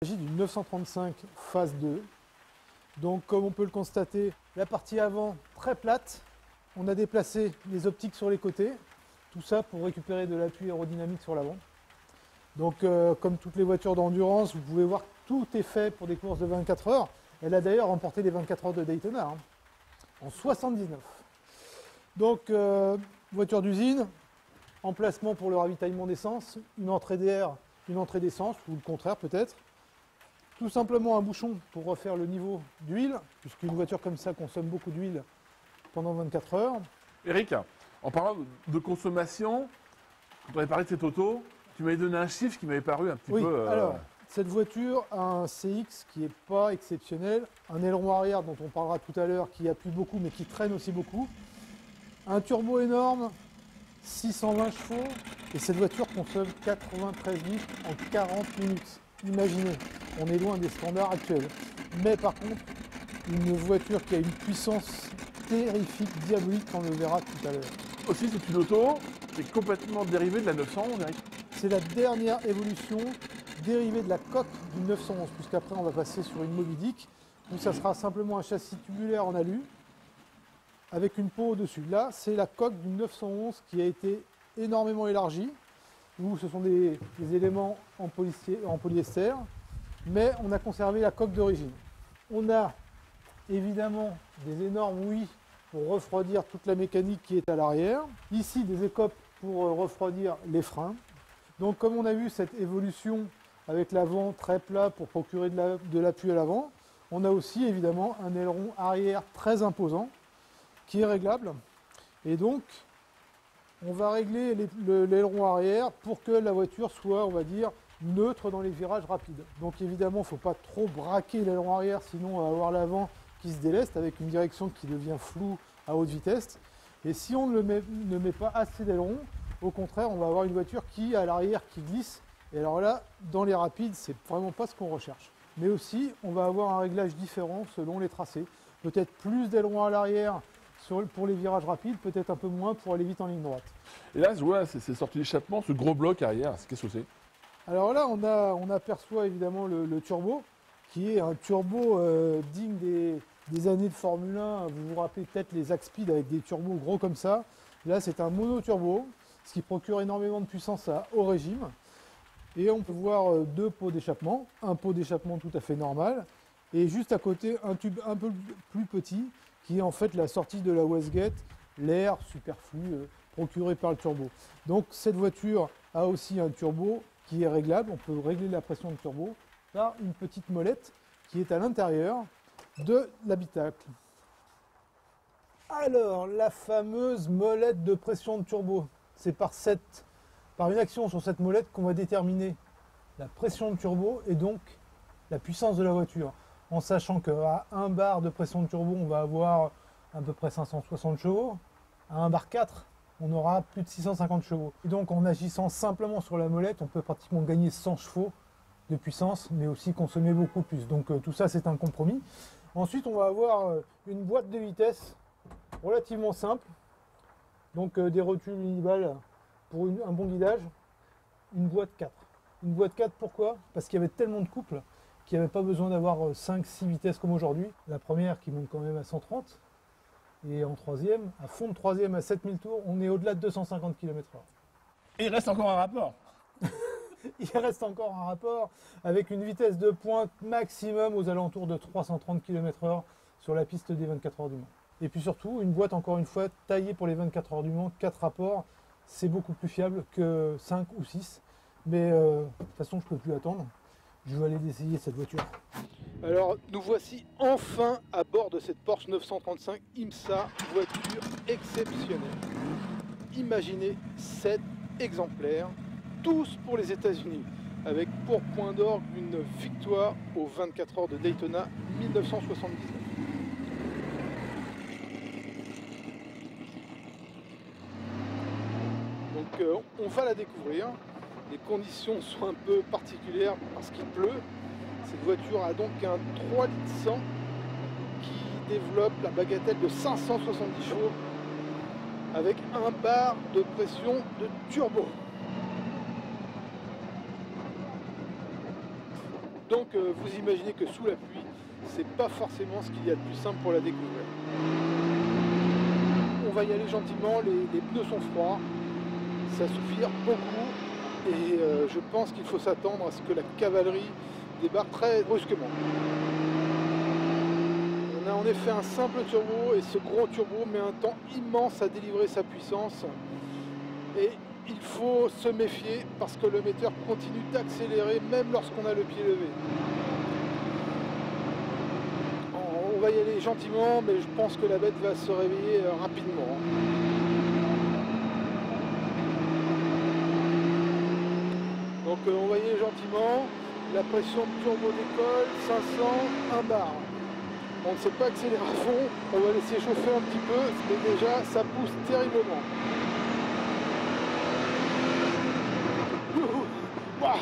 Il s'agit d'une 935 phase 2. Donc comme on peut le constater, la partie avant très plate. On a déplacé les optiques sur les côtés. Tout ça pour récupérer de l'appui aérodynamique sur l'avant. Donc comme toutes les voitures d'endurance, vous pouvez voir que tout est fait pour des courses de 24 heures. Elle a d'ailleurs remporté les 24 heures de Daytona en 79. Donc voiture d'usine, emplacement pour le ravitaillement d'essence, une entrée d'air, une entrée d'essence, ou le contraire peut-être. Tout simplement un bouchon pour refaire le niveau d'huile, puisqu'une voiture comme ça consomme beaucoup d'huile pendant 24 heures. Eric, en parlant de consommation, quand on avait parlé de cette auto, tu m'avais donné un chiffre qui m'avait paru un petit peu... Alors, cette voiture a un CX qui n'est pas exceptionnel, un aileron arrière dont on parlera tout à l'heure qui appuie beaucoup mais qui traîne aussi beaucoup, un turbo énorme, 620 chevaux, et cette voiture consomme 93 litres en 40 minutes. Imaginez, on est loin des standards actuels. Mais par contre, une voiture qui a une puissance terrifique, diabolique, on le verra tout à l'heure. Aussi, c'est une auto qui est complètement dérivée de la 911, Eric. C'est la dernière évolution dérivée de la coque du 911, puisqu'après on va passer sur une Moby Dick, où ça sera simplement un châssis tubulaire en alu, avec une peau au-dessus. Là, c'est la coque du 911 qui a été énormément élargie, où ce sont des éléments en polyester, mais on a conservé la coque d'origine. On a évidemment des énormes ouïes pour refroidir toute la mécanique qui est à l'arrière. Ici, des écopes pour refroidir les freins. Donc comme on a vu cette évolution avec l'avant très plat pour procurer de l'appui à l'avant, on a aussi évidemment un aileron arrière très imposant qui est réglable. Et donc, on va régler l'aileron arrière pour que la voiture soit, on va dire, neutre dans les virages rapides. Donc évidemment, il ne faut pas trop braquer l'aileron arrière, sinon on va avoir l'avant qui se déleste avec une direction qui devient floue à haute vitesse. Et si on ne met pas assez d'aileron, au contraire, on va avoir une voiture qui, à l'arrière, qui glisse. Et alors là, dans les rapides, c'est vraiment pas ce qu'on recherche. Mais aussi, on va avoir un réglage différent selon les tracés. Peut-être plus d'aileron à l'arrière pour les virages rapides, peut-être un peu moins pour aller vite en ligne droite. Et là, je vois, c'est sorti d'échappement, ce gros bloc arrière, qu'est-ce que c'est? Alors là, on aperçoit évidemment le turbo, qui est un turbo digne des années de Formule 1. Vous vous rappelez peut-être les Axpeed avec des turbos gros comme ça. Là, c'est un monoturbo, ce qui procure énormément de puissance à haut régime. Et on peut voir deux pots d'échappement, un pot d'échappement tout à fait normal, et juste à côté un tube un peu plus petit, qui est en fait la sortie de la wastegate, l'air superflu procuré par le turbo. Donc cette voiture a aussi un turbo qui est réglable, on peut régler la pression de turbo par une petite molette qui est à l'intérieur de l'habitacle. Alors, la fameuse molette de pression de turbo, c'est par une action sur cette molette qu'on va déterminer la pression de turbo et donc la puissance de la voiture. En sachant qu'à 1 bar de pression de turbo, on va avoir à peu près 560 chevaux. À 1 bar 4, on aura plus de 650 chevaux. Et donc en agissant simplement sur la molette, on peut pratiquement gagner 100 chevaux de puissance, mais aussi consommer beaucoup plus. Donc tout ça, c'est un compromis. Ensuite, on va avoir une boîte de vitesse relativement simple. Donc des rotules unibales pour un bon guidage. Une boîte 4. Une boîte 4, pourquoi? Parce qu'il y avait tellement de couples qu'il n'y avait pas besoin d'avoir 5-6 vitesses comme aujourd'hui. La première qui monte quand même à 130. Et en troisième, à fond de troisième à 7000 tours, on est au-delà de 250 km/h. Et il reste encore un rapport. Il reste encore un rapport avec une vitesse de pointe maximum aux alentours de 330 km/h sur la piste des 24 heures du Mans. Et puis surtout, une boîte encore une fois taillée pour les 24 heures du Mans, 4 rapports, c'est beaucoup plus fiable que 5 ou 6. Mais de toute façon, je ne peux plus attendre. Je vais aller essayer cette voiture. Alors, nous voici enfin à bord de cette Porsche 935 IMSA, voiture exceptionnelle. Imaginez 7 exemplaires, tous pour les États-Unis, avec pour point d'orgue une victoire aux 24 heures de Daytona 1979. Donc, on va la découvrir. Les conditions sont un peu particulières parce qu'il pleut. Cette voiture a donc un 3 litres 100 qui développe la bagatelle de 570 chevaux avec un bar de pression de turbo. Donc vous imaginez que sous la pluie, c'est pas forcément ce qu'il y a de plus simple pour la découvrir. On va y aller gentiment, les pneus sont froids, ça suffira beaucoup et je pense qu'il faut s'attendre à ce que la cavalerie débarque très brusquement. On a en effet un simple turbo et ce gros turbo met un temps immense à délivrer sa puissance et il faut se méfier parce que le moteur continue d'accélérer même lorsqu'on a le pied levé. On va y aller gentiment, mais je pense que la bête va se réveiller rapidement. Donc on va y aller gentiment, la pression de turbo décolle, 500, 1 bar. On ne sait pas accélérer à fond, on va laisser chauffer un petit peu, mais déjà ça pousse terriblement.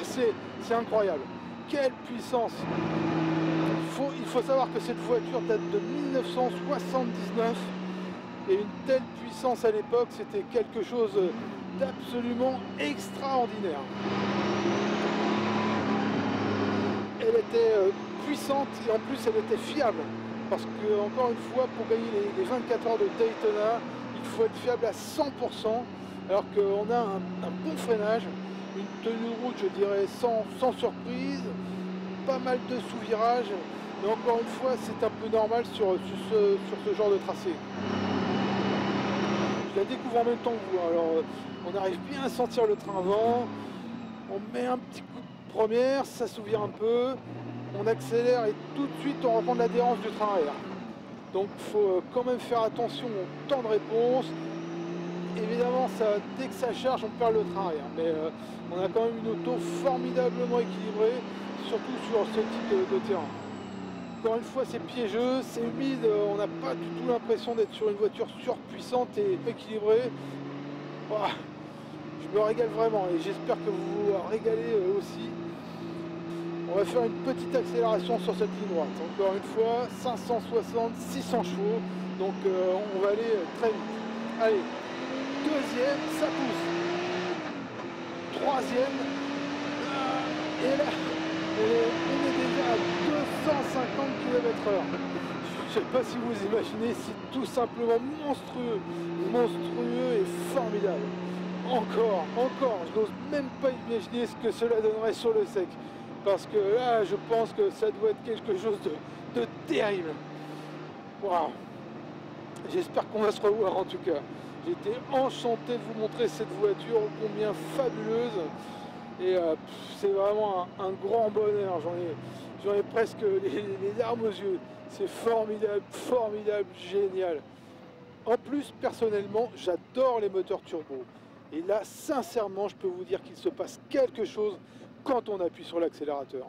C'est incroyable, quelle puissance! Il faut savoir que cette voiture date de 1979 et une telle puissance à l'époque, c'était quelque chose d'absolument extraordinaire. Elle était puissante et en plus elle était fiable parce que, encore une fois, pour gagner les 24 heures de Daytona, il faut être fiable à 100% alors qu'on a un bon freinage, une tenue route, je dirais, sans surprise, pas mal de sous-virages. Mais encore une fois, c'est un peu normal sur ce genre de tracé. Je la découvre en même temps que vous. Alors, on arrive bien à sentir le train avant. On met un petit coup de première, ça s'ouvre un peu. On accélère et tout de suite, on reprend l'adhérence du train arrière. Donc, il faut quand même faire attention au temps de réponse. Évidemment, dès que ça charge, on perd le train arrière. Mais on a quand même une auto formidablement équilibrée, surtout sur ce type de terrain. Encore une fois, c'est piégeux, c'est humide, on n'a pas du tout l'impression d'être sur une voiture surpuissante et équilibrée. Voilà. Je me régale vraiment et j'espère que vous vous régalez aussi. On va faire une petite accélération sur cette ligne droite. Encore une fois, 560, 600 chevaux, donc on va aller très vite. Allez, deuxième, ça pousse. Troisième, et là, on est déjà à 250 km/h. Je ne sais pas si vous imaginez, c'est tout simplement monstrueux, monstrueux et formidable. Encore, je n'ose même pas imaginer ce que cela donnerait sur le sec. Parce que là, je pense que ça doit être quelque chose de terrible. Waouh! J'espère qu'on va se revoir en tout cas. J'étais enchanté de vous montrer cette voiture, combien fabuleuse. Et c'est vraiment un grand bonheur, j'en ai presque les larmes aux yeux. C'est formidable, formidable, génial. En plus, personnellement, j'adore les moteurs turbo. Et là, sincèrement, je peux vous dire qu'il se passe quelque chose quand on appuie sur l'accélérateur.